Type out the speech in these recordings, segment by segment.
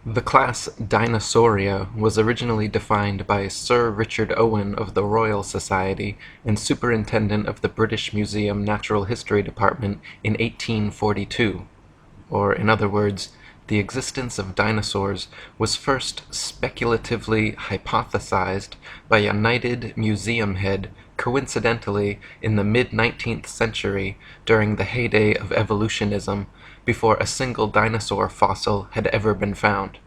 The class Dinosauriae was originally defined by Sir Richard Owen of the Royal Society and Superintendent of the British Museum Natural History Department in 1842, or in other words, the existence of dinosaurs was first speculatively hypothesized by a knighted museum head coincidentally in the mid-19th century during the heyday of evolutionism, before a single dinosaur fossil had ever been found.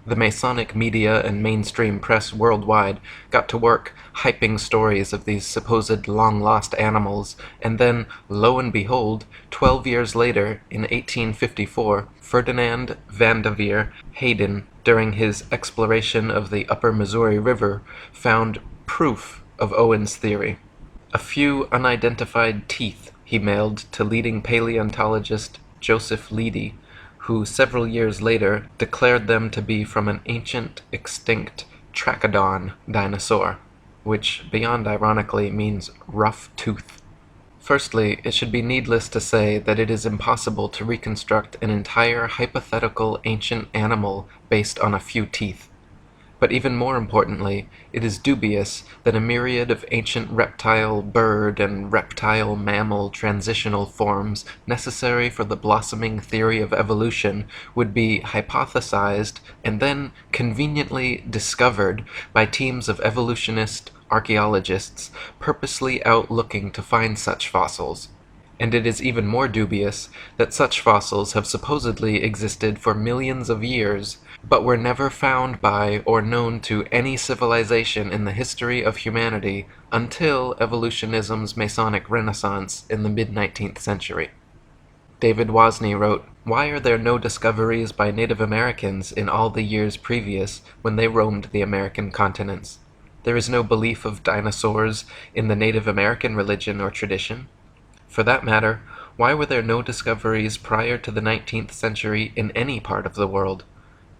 The Masonic media and mainstream press worldwide got to work hyping stories of these supposed long-lost animals, and then, lo and behold, 12 years later, in 1854, Ferdinand Vanderveer Hayden, during his exploration of the upper Missouri River, found proof of Owen's theory. A few unidentified teeth he mailed to leading paleontologist Joseph Leidy, who several years later declared them to be from an ancient, extinct Trachodon dinosaur, which, beyond ironically, means rough tooth. Firstly, it should be needless to say that it is impossible to reconstruct an entire hypothetical ancient animal based on a few teeth. But even more importantly, it is dubious that a myriad of ancient reptile, bird, and reptile mammal transitional forms necessary for the blossoming theory of evolution would be hypothesized and then conveniently discovered by teams of evolutionist archaeologists purposely out looking to find such fossils. And it is even more dubious that such fossils have supposedly existed for millions of years, but were never found by or known to any civilization in the history of humanity until evolutionism's Masonic Renaissance in the mid-19th century. David Wozni wrote, "Why are there no discoveries by Native Americans in all the years previous when they roamed the American continents? There is no belief of dinosaurs in the Native American religion or tradition. For that matter, why were there no discoveries prior to the 19th century in any part of the world?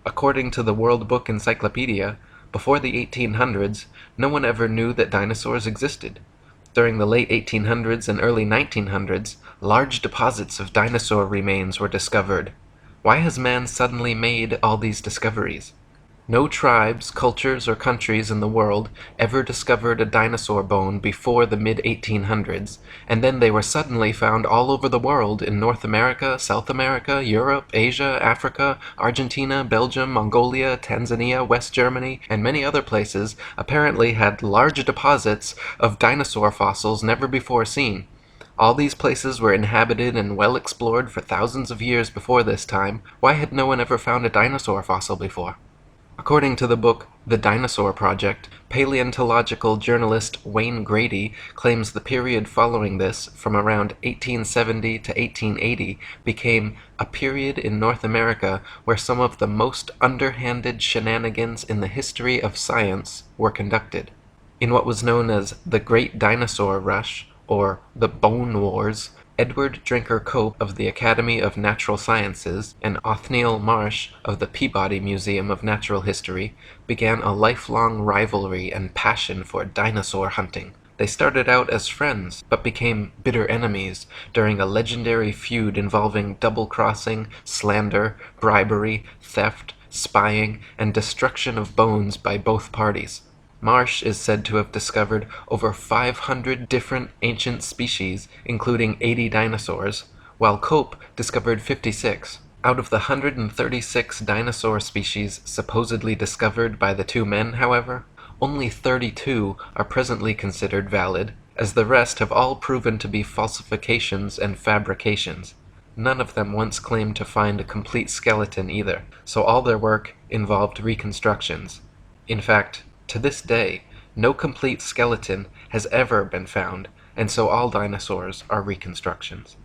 According to the World Book Encyclopedia, before the 1800s, no one ever knew that dinosaurs existed. During the late 1800s and early 1900s, large deposits of dinosaur remains were discovered. Why has man suddenly made all these discoveries? No tribes, cultures, or countries in the world ever discovered a dinosaur bone before the mid-1800s, and then they were suddenly found all over the world in North America, South America, Europe, Asia, Africa, Argentina, Belgium, Mongolia, Tanzania, West Germany, and many other places apparently had large deposits of dinosaur fossils never before seen. All these places were inhabited and well explored for thousands of years before this time. Why had no one ever found a dinosaur fossil before?" According to the book The Dinosaur Project, paleontological journalist Wayne Grady claims the period following this, from around 1870 to 1880, became a period in North America where some of the most underhanded shenanigans in the history of science were conducted. In what was known as the Great Dinosaur Rush, or the Bone Wars, Edward Drinker Cope of the Academy of Natural Sciences and Othniel Marsh of the Peabody Museum of Natural History began a lifelong rivalry and passion for dinosaur hunting. They started out as friends, but became bitter enemies during a legendary feud involving double-crossing, slander, bribery, theft, spying, and destruction of bones by both parties. Marsh is said to have discovered over 500 different ancient species, including 80 dinosaurs, while Cope discovered 56. Out of the 136 dinosaur species supposedly discovered by the two men, however, only 32 are presently considered valid, as the rest have all proven to be falsifications and fabrications. None of them once claimed to find a complete skeleton either, so all their work involved reconstructions. In fact, to this day, no complete skeleton has ever been found, and so all dinosaurs are reconstructions.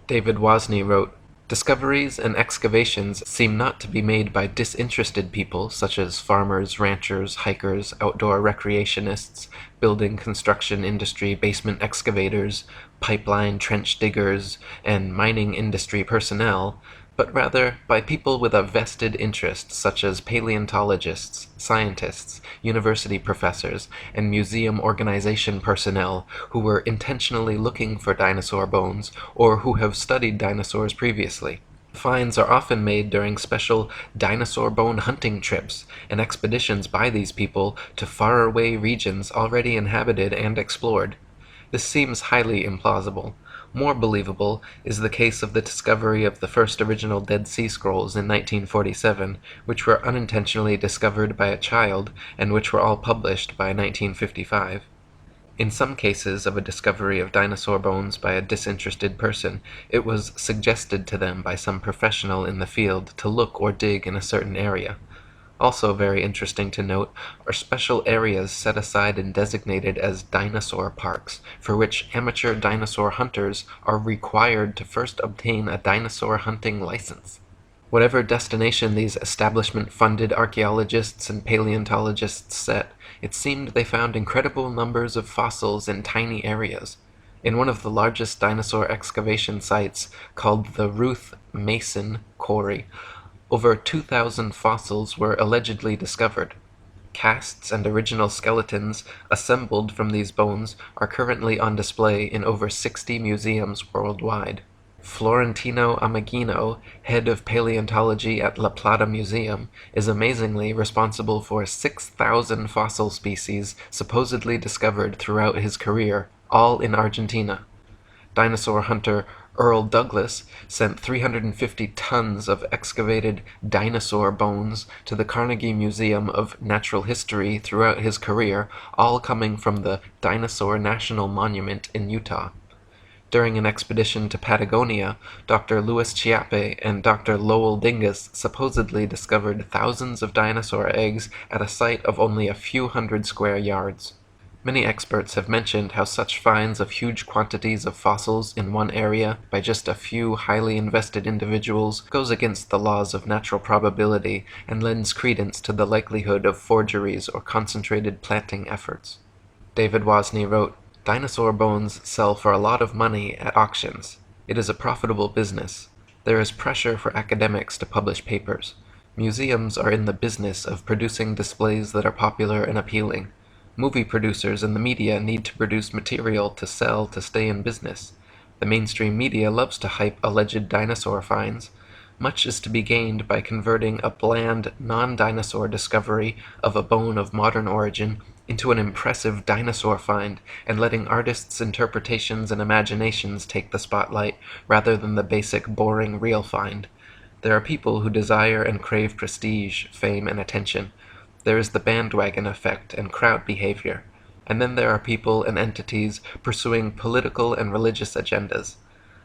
David Wozni wrote, "Discoveries and excavations seem not to be made by disinterested people such as farmers, ranchers, hikers, outdoor recreationists, building construction industry basement excavators, pipeline trench diggers, and mining industry personnel, but rather by people with a vested interest such as paleontologists, scientists, university professors, and museum organization personnel who were intentionally looking for dinosaur bones or who have studied dinosaurs previously. Finds are often made during special dinosaur bone hunting trips and expeditions by these people to faraway regions already inhabited and explored. This seems highly implausible. More believable is the case of the discovery of the first original Dead Sea Scrolls in 1947, which were unintentionally discovered by a child and which were all published by 1955. In some cases of a discovery of dinosaur bones by a disinterested person, it was suggested to them by some professional in the field to look or dig in a certain area. Also very interesting to note are special areas set aside and designated as dinosaur parks, for which amateur dinosaur hunters are required to first obtain a dinosaur hunting license. Whatever destination these establishment-funded archaeologists and paleontologists set, it seemed they found incredible numbers of fossils in tiny areas. In one of the largest dinosaur excavation sites, called the Ruth Mason Quarry, over 2,000 fossils were allegedly discovered. Casts and original skeletons assembled from these bones are currently on display in over 60 museums worldwide. Florentino Ameghino, head of paleontology at La Plata Museum, is amazingly responsible for 6,000 fossil species supposedly discovered throughout his career, all in Argentina. Dinosaur hunter Earl Douglas sent 350 tons of excavated dinosaur bones to the Carnegie Museum of Natural History throughout his career, all coming from the Dinosaur National Monument in Utah. During an expedition to Patagonia, Dr. Louis Chiappe and Dr. Lowell Dingus supposedly discovered thousands of dinosaur eggs at a site of only a few hundred square yards. Many experts have mentioned how such finds of huge quantities of fossils in one area by just a few highly invested individuals goes against the laws of natural probability and lends credence to the likelihood of forgeries or concentrated planting efforts. David Wozni wrote, "Dinosaur bones sell for a lot of money at auctions. It is a profitable business. There is pressure for academics to publish papers. Museums are in the business of producing displays that are popular and appealing. Movie producers and the media need to produce material to sell to stay in business. The mainstream media loves to hype alleged dinosaur finds. Much is to be gained by converting a bland, non-dinosaur discovery of a bone of modern origin into an impressive dinosaur find, and letting artists' interpretations and imaginations take the spotlight, rather than the basic, boring, real find. There are people who desire and crave prestige, fame, and attention. There is the bandwagon effect and crowd behavior. And then there are people and entities pursuing political and religious agendas.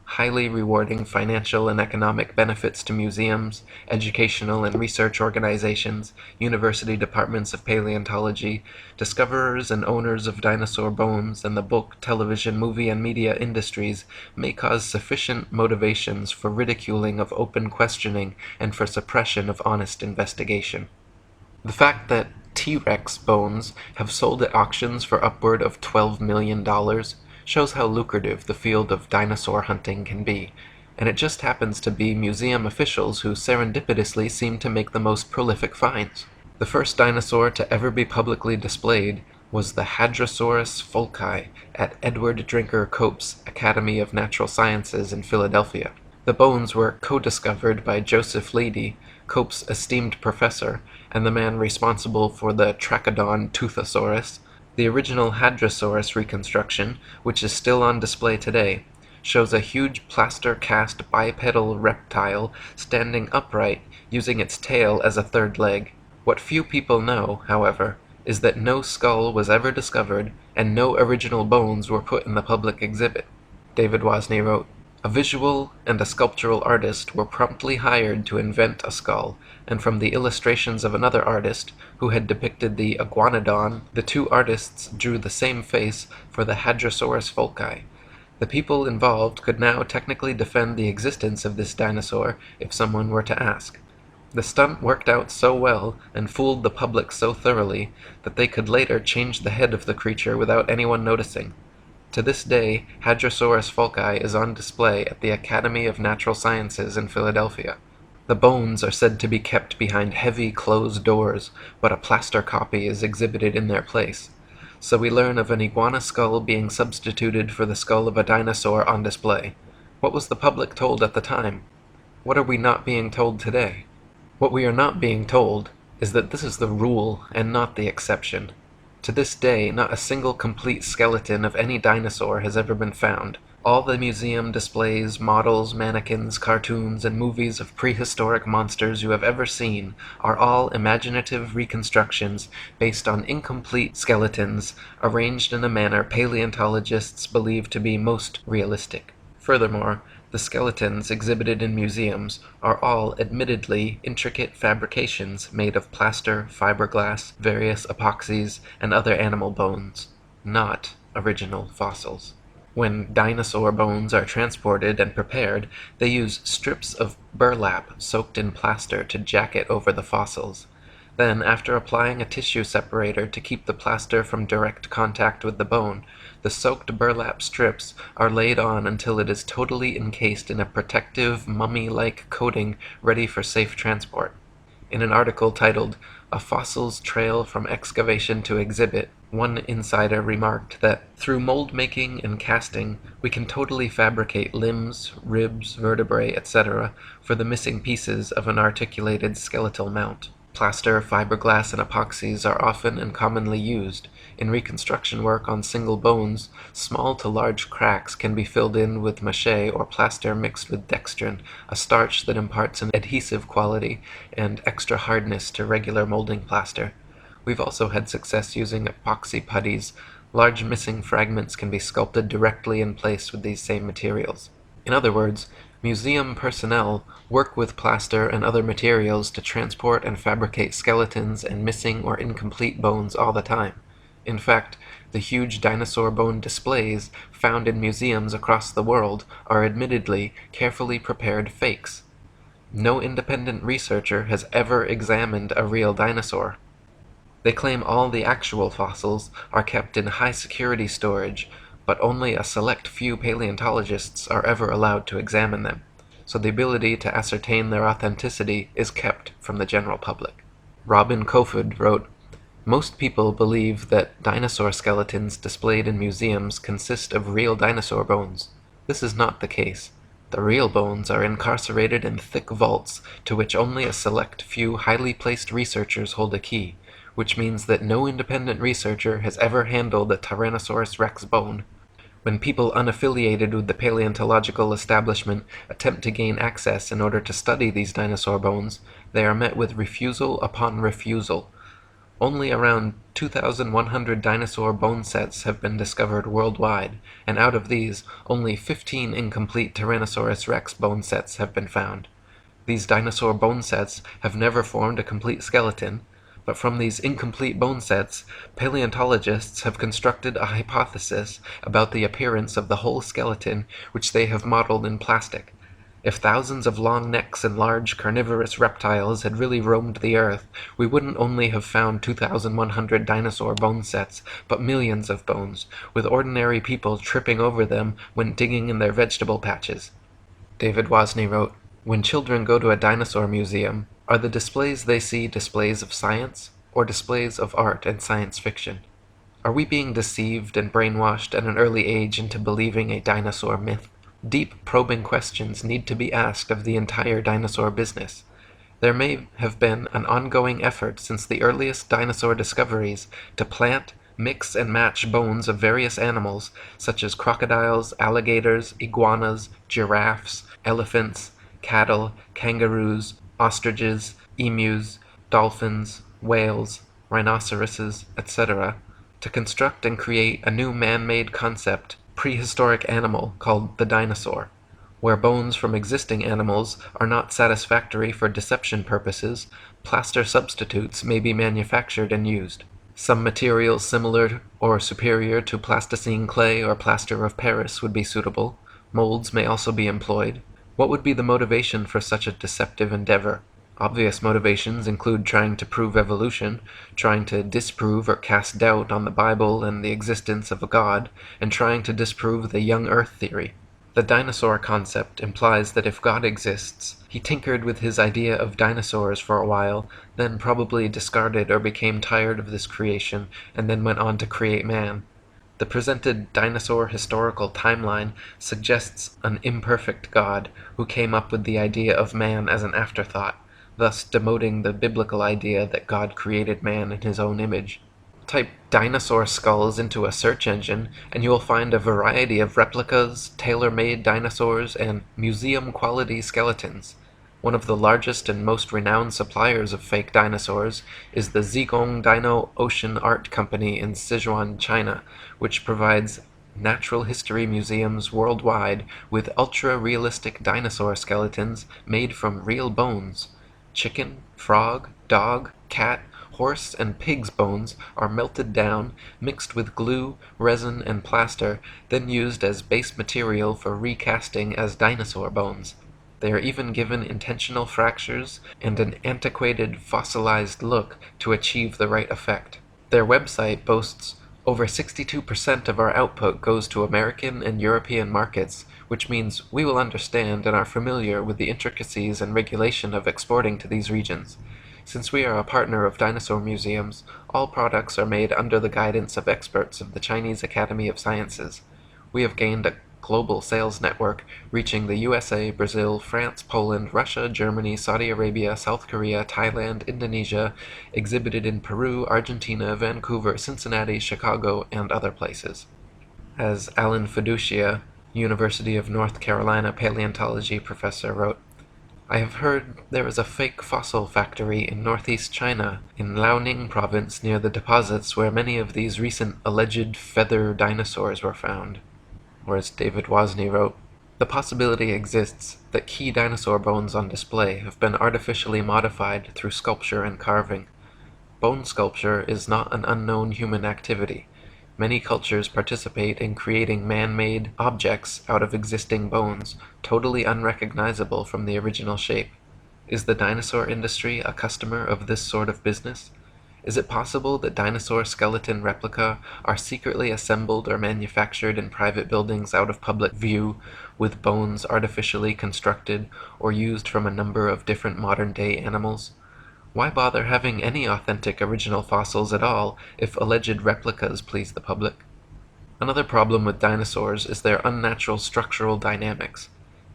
Highly rewarding financial and economic benefits to museums, educational and research organizations, university departments of paleontology, discoverers and owners of dinosaur bones, and the book, television, movie, and media industries may cause sufficient motivations for ridiculing of open questioning and for suppression of honest investigation. The fact that T-Rex bones have sold at auctions for upward of $12 million shows how lucrative the field of dinosaur hunting can be, and it just happens to be museum officials who serendipitously seem to make the most prolific finds. The first dinosaur to ever be publicly displayed was the Hadrosaurus folci at Edward Drinker Cope's Academy of Natural Sciences in Philadelphia. The bones were co-discovered by Joseph Leidy, Cope's esteemed professor, and the man responsible for the Trachodon Toothosaurus. The original Hadrosaurus reconstruction, which is still on display today, shows a huge plaster-cast bipedal reptile standing upright, using its tail as a third leg. What few people know, however, is that no skull was ever discovered, and no original bones were put in the public exhibit. David Wozni wrote, "A visual and a sculptural artist were promptly hired to invent a skull, and from the illustrations of another artist, who had depicted the iguanodon, the two artists drew the same face for the Hadrosaurus folci. The people involved could now technically defend the existence of this dinosaur if someone were to ask. The stunt worked out so well and fooled the public so thoroughly that they could later change the head of the creature without anyone noticing. To this day, Hadrosaurus folci is on display at the Academy of Natural Sciences in Philadelphia. The bones are said to be kept behind heavy closed doors, but a plaster copy is exhibited in their place. So we learn of an iguana skull being substituted for the skull of a dinosaur on display. What was the public told at the time? What are we not being told today? What we are not being told is that this is the rule and not the exception. To this day, not a single complete skeleton of any dinosaur has ever been found. All the museum displays, models, mannequins, cartoons, and movies of prehistoric monsters you have ever seen are all imaginative reconstructions based on incomplete skeletons arranged in a manner paleontologists believe to be most realistic. Furthermore, the skeletons exhibited in museums are all admittedly intricate fabrications made of plaster, fiberglass, various epoxies, and other animal bones, not original fossils. When dinosaur bones are transported and prepared, they use strips of burlap soaked in plaster to jacket over the fossils. Then, after applying a tissue separator to keep the plaster from direct contact with the bone, the soaked burlap strips are laid on until it is totally encased in a protective, mummy-like coating ready for safe transport. In an article titled, "A Fossil's Trail from Excavation to Exhibit," one insider remarked that, "Through mold making and casting, we can totally fabricate limbs, ribs, vertebrae, etc. for the missing pieces of an articulated skeletal mount." Plaster, fiberglass, and epoxies are often and commonly used. In reconstruction work on single bones, small to large cracks can be filled in with mache or plaster mixed with dextrin, a starch that imparts an adhesive quality and extra hardness to regular molding plaster. We've also had success using epoxy putties. Large missing fragments can be sculpted directly in place with these same materials. In other words, museum personnel work with plaster and other materials to transport and fabricate skeletons and missing or incomplete bones all the time. In fact, the huge dinosaur bone displays found in museums across the world are admittedly carefully prepared fakes. No independent researcher has ever examined a real dinosaur. They claim all the actual fossils are kept in high-security storage, but only a select few paleontologists are ever allowed to examine them, so the ability to ascertain their authenticity is kept from the general public. Robin Kofod wrote, "Most people believe that dinosaur skeletons displayed in museums consist of real dinosaur bones. This is not the case. The real bones are incarcerated in thick vaults to which only a select few highly placed researchers hold a key, which means that no independent researcher has ever handled a Tyrannosaurus rex bone. When people unaffiliated with the paleontological establishment attempt to gain access in order to study these dinosaur bones, they are met with refusal upon refusal. Only around 2,100 dinosaur bone sets have been discovered worldwide, and out of these, only 15 incomplete Tyrannosaurus rex bone sets have been found. These dinosaur bone sets have never formed a complete skeleton, but from these incomplete bone sets, paleontologists have constructed a hypothesis about the appearance of the whole skeleton which they have modeled in plastic. If thousands of long necks and large carnivorous reptiles had really roamed the earth, we wouldn't only have found 2,100 dinosaur bone sets, but millions of bones, with ordinary people tripping over them when digging in their vegetable patches." David Wozni wrote, "When children go to a dinosaur museum, are the displays they see displays of science or displays of art and science fiction? Are we being deceived and brainwashed at an early age into believing a dinosaur myth? Deep, probing questions need to be asked of the entire dinosaur business. There may have been an ongoing effort since the earliest dinosaur discoveries to plant, mix, and match bones of various animals such as crocodiles, alligators, iguanas, giraffes, elephants, cattle, kangaroos, ostriches, emus, dolphins, whales, rhinoceroses, etc., to construct and create a new man-made concept, prehistoric animal called the dinosaur. Where bones from existing animals are not satisfactory for deception purposes, plaster substitutes may be manufactured and used. Some materials similar or superior to plasticine clay or plaster of Paris would be suitable. Molds may also be employed. What would be the motivation for such a deceptive endeavor? Obvious motivations include trying to prove evolution, trying to disprove or cast doubt on the Bible and the existence of a God, and trying to disprove the young Earth theory. The dinosaur concept implies that if God exists, he tinkered with his idea of dinosaurs for a while, then probably discarded or became tired of this creation, and then went on to create man. The presented dinosaur historical timeline suggests an imperfect God who came up with the idea of man as an afterthought, thus demoting the biblical idea that God created man in his own image. Type dinosaur skulls into a search engine, and you will find a variety of replicas, tailor-made dinosaurs, and museum-quality skeletons. One of the largest and most renowned suppliers of fake dinosaurs is the Zigong Dino Ocean Art Company in Sichuan, China, which provides natural history museums worldwide with ultra-realistic dinosaur skeletons made from real bones. Chicken, frog, dog, cat, horse, and pig's bones are melted down, mixed with glue, resin, and plaster, then used as base material for recasting as dinosaur bones. They are even given intentional fractures and an antiquated, fossilized look to achieve the right effect. Their website boasts over 62% of our output goes to American and European markets, which means we will understand and are familiar with the intricacies and regulation of exporting to these regions. Since we are a partner of dinosaur museums, all products are made under the guidance of experts of the Chinese Academy of Sciences. We have gained a global sales network reaching the USA, Brazil, France, Poland, Russia, Germany, Saudi Arabia, South Korea, Thailand, Indonesia, exhibited in Peru, Argentina, Vancouver, Cincinnati, Chicago, and other places. As Alan Fiducia, University of North Carolina paleontology professor, wrote, I have heard there is a fake fossil factory in northeast China, in Liaoning province near the deposits where many of these recent alleged feather dinosaurs were found. Or as David Wozni wrote, the possibility exists that key dinosaur bones on display have been artificially modified through sculpture and carving. Bone sculpture is not an unknown human activity. Many cultures participate in creating man-made objects out of existing bones, totally unrecognizable from the original shape. Is the dinosaur industry a customer of this sort of business? Is it possible that dinosaur skeleton replica are secretly assembled or manufactured in private buildings out of public view, with bones artificially constructed or used from a number of different modern-day animals? Why bother having any authentic original fossils at all if alleged replicas please the public? Another problem with dinosaurs is their unnatural structural dynamics.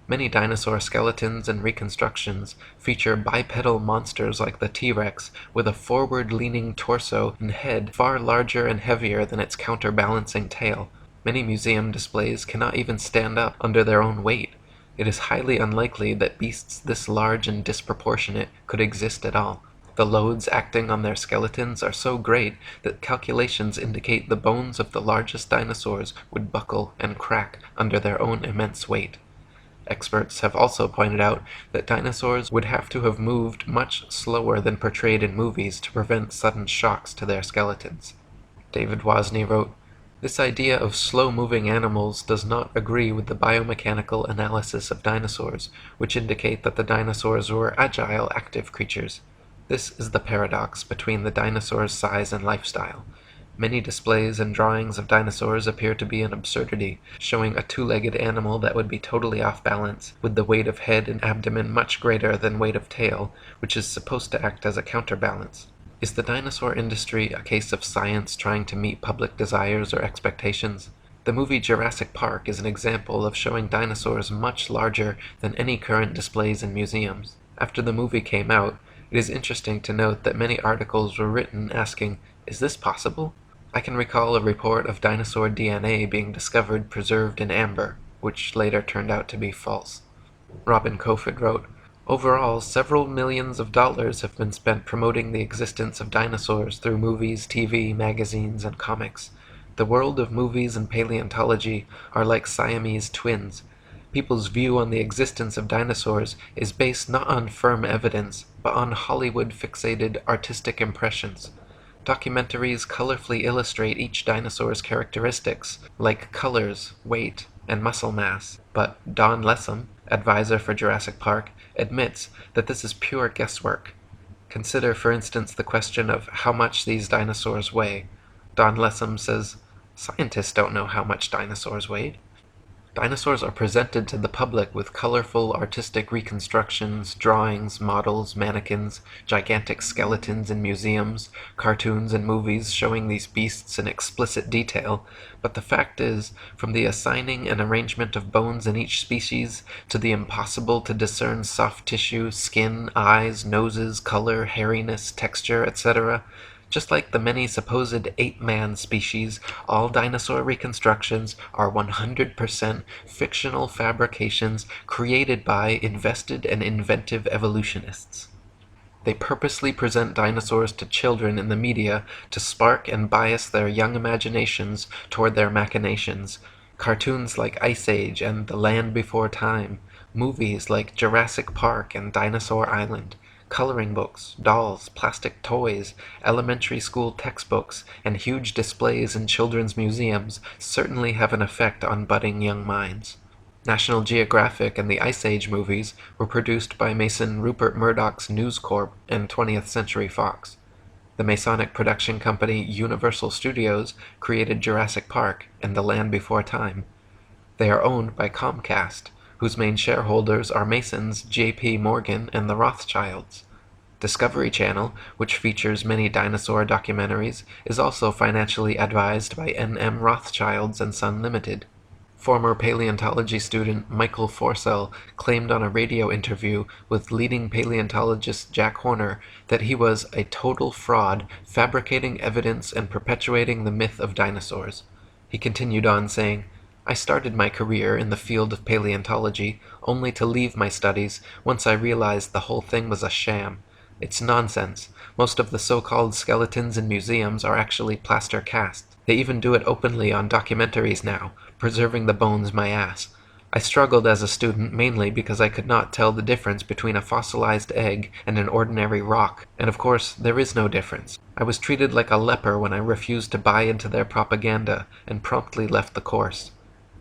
Many dinosaur skeletons and reconstructions feature bipedal monsters like the T-Rex with a forward-leaning torso and head far larger and heavier than its counterbalancing tail. Many museum displays cannot even stand up under their own weight. It is highly unlikely that beasts this large and disproportionate could exist at all. The loads acting on their skeletons are so great that calculations indicate the bones of the largest dinosaurs would buckle and crack under their own immense weight. Experts have also pointed out that dinosaurs would have to have moved much slower than portrayed in movies to prevent sudden shocks to their skeletons. David Wozni wrote, this idea of slow-moving animals does not agree with the biomechanical analysis of dinosaurs, which indicate that the dinosaurs were agile, active creatures. This is the paradox between the dinosaur's size and lifestyle. Many displays and drawings of dinosaurs appear to be an absurdity, showing a two-legged animal that would be totally off balance, with the weight of head and abdomen much greater than weight of tail, which is supposed to act as a counterbalance. Is the dinosaur industry a case of science trying to meet public desires or expectations? The movie Jurassic Park is an example of showing dinosaurs much larger than any current displays in museums. After the movie came out, it is interesting to note that many articles were written asking, is this possible? I can recall a report of dinosaur DNA being discovered preserved in amber, which later turned out to be false. Robin Kofod wrote, overall, several millions of dollars have been spent promoting the existence of dinosaurs through movies, TV, magazines, and comics. The world of movies and paleontology are like Siamese twins. People's view on the existence of dinosaurs is based not on firm evidence, but on Hollywood-fixated artistic impressions. Documentaries colorfully illustrate each dinosaur's characteristics, like colors, weight, and muscle mass, but Don Lessam, advisor for Jurassic Park, admits that this is pure guesswork. Consider, for instance, the question of how much these dinosaurs weigh. Don Lessam says, scientists don't know how much dinosaurs weighed. Dinosaurs are presented to the public with colorful artistic reconstructions, drawings, models, mannequins, gigantic skeletons in museums, cartoons and movies showing these beasts in explicit detail, but the fact is, from the assigning and arrangement of bones in each species, to the impossible to discern soft tissue, skin, eyes, noses, color, hairiness, texture, etc., just like the many supposed ape-man species, all dinosaur reconstructions are 100% fictional fabrications created by invested and inventive evolutionists. They purposely present dinosaurs to children in the media to spark and bias their young imaginations toward their machinations. Cartoons like Ice Age and The Land Before Time, movies like Jurassic Park and Dinosaur Island, coloring books, dolls, plastic toys, elementary school textbooks, and huge displays in children's museums certainly have an effect on budding young minds. National Geographic and the Ice Age movies were produced by Mason Rupert Murdoch's News Corp and 20th Century Fox. The Masonic production company Universal Studios created Jurassic Park and The Land Before Time. They are owned by Comcast, whose main shareholders are Masons J.P. Morgan and the Rothschilds. Discovery Channel, which features many dinosaur documentaries, is also financially advised by N.M. Rothschilds and Son Limited. Former paleontology student Michael Forsell claimed on a radio interview with leading paleontologist Jack Horner that he was a total fraud, fabricating evidence and perpetuating the myth of dinosaurs. He continued on saying, "I started my career in the field of paleontology only to leave my studies once I realized the whole thing was a sham. It's nonsense. Most of the so-called skeletons in museums are actually plaster casts. They even do it openly on documentaries now, preserving the bones my ass. I struggled as a student mainly because I could not tell the difference between a fossilized egg and an ordinary rock, and of course there is no difference. I was treated like a leper when I refused to buy into their propaganda and promptly left the course.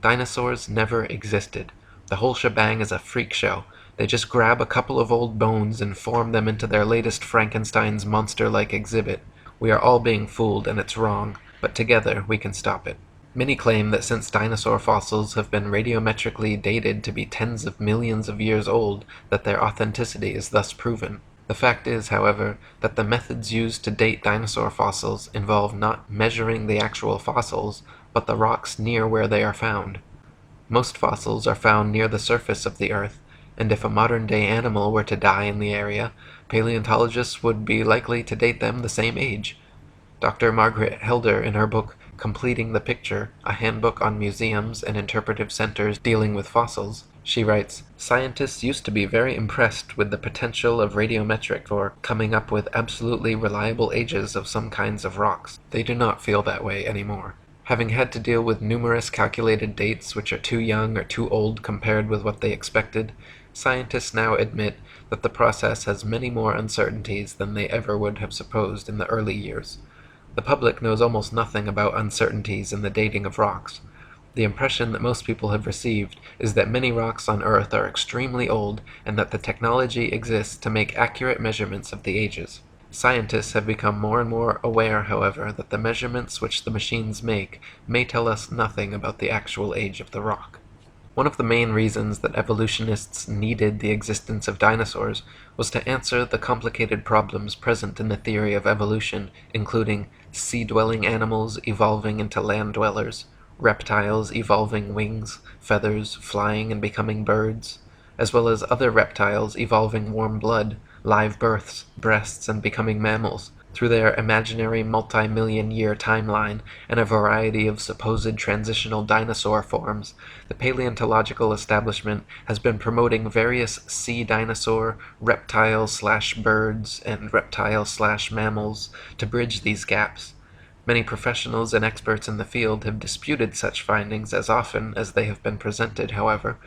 Dinosaurs never existed. The whole shebang is a freak show. They just grab a couple of old bones and form them into their latest Frankenstein's monster-like exhibit. We are all being fooled and it's wrong, but together we can stop it." Many claim that since dinosaur fossils have been radiometrically dated to be tens of millions of years old, that their authenticity is thus proven. The fact is, however, that the methods used to date dinosaur fossils involve not measuring the actual fossils, but the rocks near where they are found. Most fossils are found near the surface of the Earth, and if a modern-day animal were to die in the area, paleontologists would be likely to date them the same age. Dr. Margaret Helder, in her book Completing the Picture, a handbook on museums and interpretive centers dealing with fossils, she writes, "Scientists used to be very impressed with the potential of radiometric for coming up with absolutely reliable ages of some kinds of rocks. They do not feel that way anymore. Having had to deal with numerous calculated dates which are too young or too old compared with what they expected, scientists now admit that the process has many more uncertainties than they ever would have supposed in the early years. The public knows almost nothing about uncertainties in the dating of rocks. The impression that most people have received is that many rocks on Earth are extremely old and that the technology exists to make accurate measurements of the ages. Scientists have become more and more aware, however, that the measurements which the machines make may tell us nothing about the actual age of the rock." One of the main reasons that evolutionists needed the existence of dinosaurs was to answer the complicated problems present in the theory of evolution, including sea-dwelling animals evolving into land-dwellers, reptiles evolving wings, feathers, flying and becoming birds, as well as other reptiles evolving warm blood, live births, breasts, and becoming mammals, through their imaginary multi-million-year timeline and a variety of supposed transitional dinosaur forms. The paleontological establishment has been promoting various sea dinosaur, reptile/birds, and reptile/mammals to bridge these gaps. Many professionals and experts in the field have disputed such findings as often as they have been presented, however.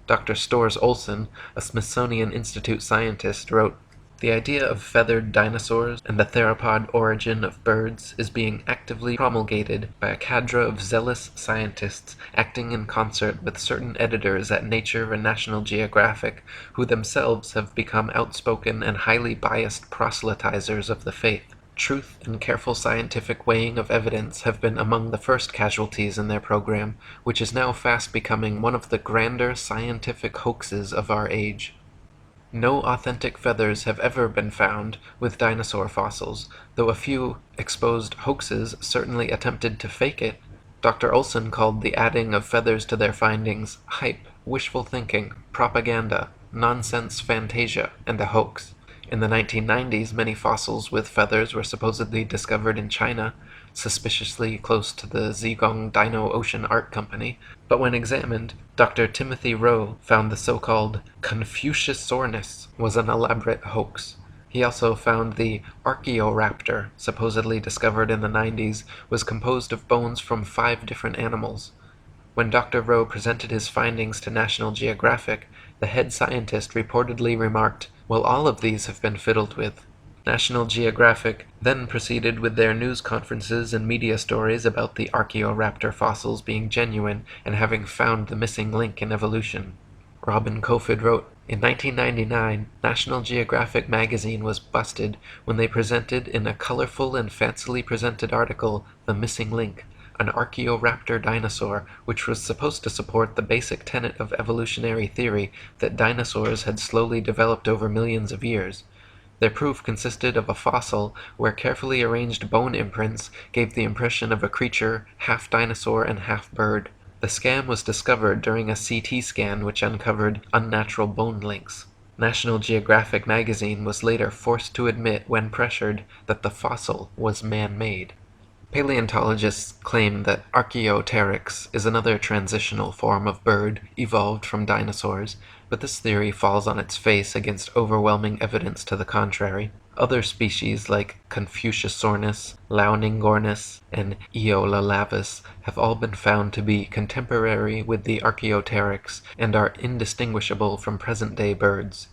Dr. Storrs Olson, a Smithsonian Institute scientist, wrote, "The idea of feathered dinosaurs and the theropod origin of birds is being actively promulgated by a cadre of zealous scientists acting in concert with certain editors at Nature and National Geographic, who themselves have become outspoken and highly biased proselytizers of the faith. Truth and careful scientific weighing of evidence have been among the first casualties in their program, which is now fast becoming one of the grander scientific hoaxes of our age. No authentic feathers have ever been found with dinosaur fossils, though a few exposed hoaxes certainly attempted to fake it. Dr. Olson called the adding of feathers to their findings hype, wishful thinking, propaganda, nonsense fantasia, and a hoax. In the 1990s, many fossils with feathers were supposedly discovered in China, suspiciously close to the Zhejiang Dino Ocean Art Company, but when examined, Dr. Timothy Rowe found the so-called Confuciusornis was an elaborate hoax. He also found the Archaeoraptor, supposedly discovered in the 90s, was composed of bones from 5 different animals. When Dr. Rowe presented his findings to National Geographic, the head scientist reportedly remarked, "Well, all of these have been fiddled with." National Geographic then proceeded with their news conferences and media stories about the Archaeoraptor fossils being genuine and having found the missing link in evolution. Robin Kofod wrote, "In 1999, National Geographic magazine was busted when they presented in a colorful and fancily presented article the missing link, an Archaeoraptor dinosaur, which was supposed to support the basic tenet of evolutionary theory that dinosaurs had slowly developed over millions of years. Their proof consisted of a fossil where carefully arranged bone imprints gave the impression of a creature half dinosaur and half bird. The scam was discovered during a CT scan which uncovered unnatural bone links. National Geographic magazine was later forced to admit, when pressured, that the fossil was man-made." Paleontologists claim that Archaeopteryx is another transitional form of bird evolved from dinosaurs, but this theory falls on its face against overwhelming evidence to the contrary. Other species like Confuciusornis, Launingornis, and Eolalavis have all been found to be contemporary with the Archaeopteryx and are indistinguishable from present-day birds.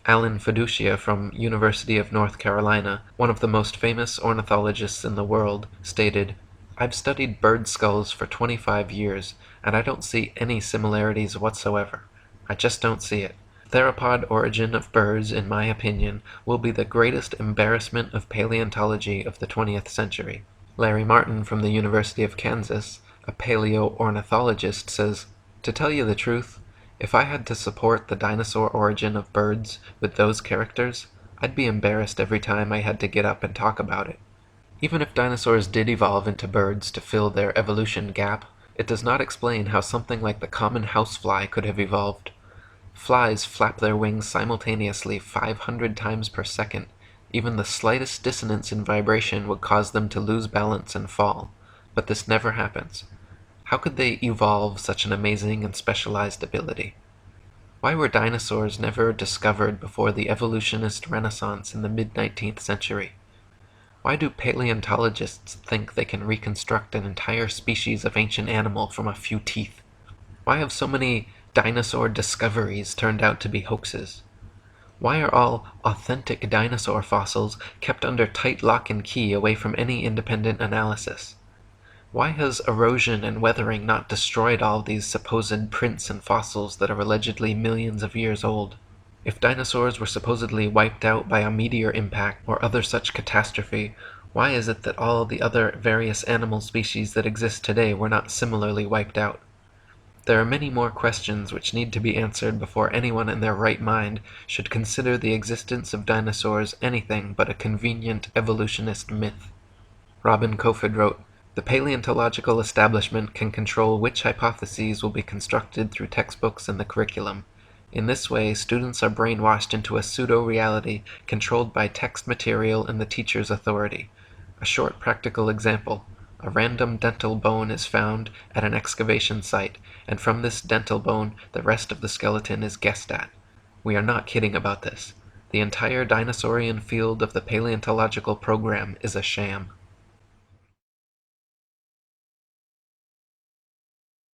Alan Fiducia from University of North Carolina, one of the most famous ornithologists in the world, stated, "I've studied bird skulls for 25 years, and I don't see any similarities whatsoever. I just don't see it. Theropod origin of birds, in my opinion, will be the greatest embarrassment of paleontology of the 20th century." Larry Martin from the University of Kansas, a paleoornithologist, says, "To tell you the truth, if I had to support the dinosaur origin of birds with those characters, I'd be embarrassed every time I had to get up and talk about it." Even if dinosaurs did evolve into birds to fill their evolution gap, it does not explain how something like the common housefly could have evolved. Flies flap their wings simultaneously 500 times per second. Even the slightest dissonance in vibration would cause them to lose balance and fall, but this never happens. How could they evolve such an amazing and specialized ability? Why were dinosaurs never discovered before the evolutionist renaissance in the mid-19th century? Why do paleontologists think they can reconstruct an entire species of ancient animal from a few teeth? Why have so many dinosaur discoveries turned out to be hoaxes? Why are all authentic dinosaur fossils kept under tight lock and key away from any independent analysis? Why has erosion and weathering not destroyed all these supposed prints and fossils that are allegedly millions of years old? If dinosaurs were supposedly wiped out by a meteor impact or other such catastrophe, why is it that all the other various animal species that exist today were not similarly wiped out? There are many more questions which need to be answered before anyone in their right mind should consider the existence of dinosaurs anything but a convenient evolutionist myth. Robin Kofod wrote, "The paleontological establishment can control which hypotheses will be constructed through textbooks and the curriculum. In this way, students are brainwashed into a pseudo-reality controlled by text material and the teacher's authority. A short practical example. A random dental bone is found at an excavation site, and from this dental bone, the rest of the skeleton is guessed at. We are not kidding about this. The entire dinosaurian field of the paleontological program is a sham."